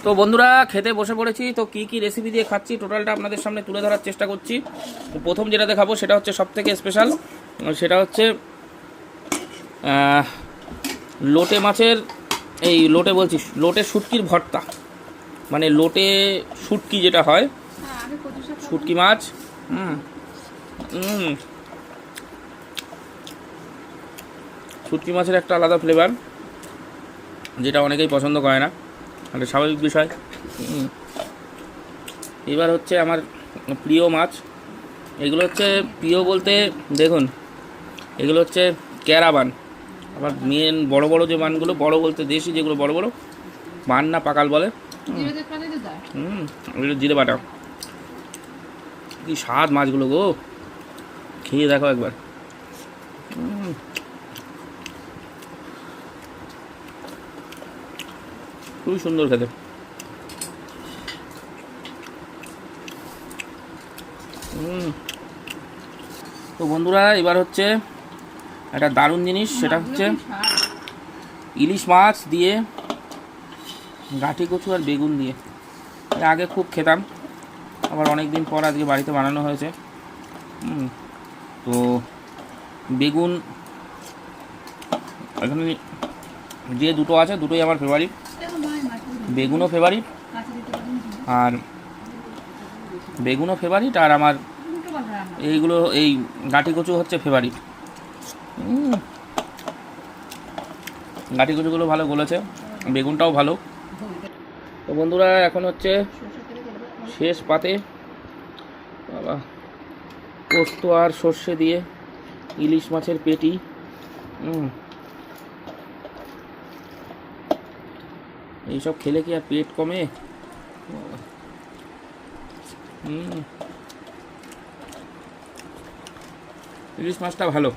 তো বন্ধুরা খেতে বসে পড়েছি। তো কি কি রেসিপি দিয়ে খাচ্ছি টোটালটা আপনাদের সামনে তুলে ধরার চেষ্টা করছি। তো প্রথম যেটা দেখাবো সেটা হচ্ছে সবথেকে স্পেশাল, সেটা হচ্ছে লোটে মাছের, এই লোটে বলছি লোটে শুটকির ভর্তা, মানে লোটে শুটকি যেটা হয়, শুটকি মাছ। শুটকি মাছের একটা আলাদা ফ্লেভার, যেটা অনেকেই পছন্দ করে না, একটা স্বাভাবিক বিষয়। এবার হচ্ছে আমার প্রিয় মাছ, এগুলো হচ্ছে প্রিয় বলতে দেখুন, এগুলো হচ্ছে ক্যারাবান। আবার মেন বড় বড় যে বানগুলো, বড় বলতে দেশি যেগুলো বড় বড় বান না পাকাল বলে, এগুলো জিরে বাটা। কি স্বাদ মাছগুলো গো, খেয়ে দেখো একবার। খুবই সুন্দর খেতে। তো বন্ধুরা এবার হচ্ছে একটা দারুণ জিনিস, সেটা হচ্ছে ইলিশ মাছ দিয়ে গাঁটি কচু আর বেগুন দিয়ে। আগে খুব খেতাম, আবার অনেক দিন পর আজকে বাড়িতে বানানো হয়েছে। তো বেগুন এখানে যে দুটো আছে দুটোই আমার ফেভারিট, বেগুনও ফেভারিট আর আমার এইগুলো এই গাঁটি কচু হচ্ছে ফেভারিট। গাঁটি কচুগুলো ভালো গলেছে, বেগুনটাও ভালো। তো বন্ধুরা এখন হচ্ছে শেষ পাতে বাবা পোস্ত আর সর্ষে দিয়ে ইলিশ মাছের পেটি। এইসব খেলে কি আর পেট কমে? ইলিশ মাছটা ভালো।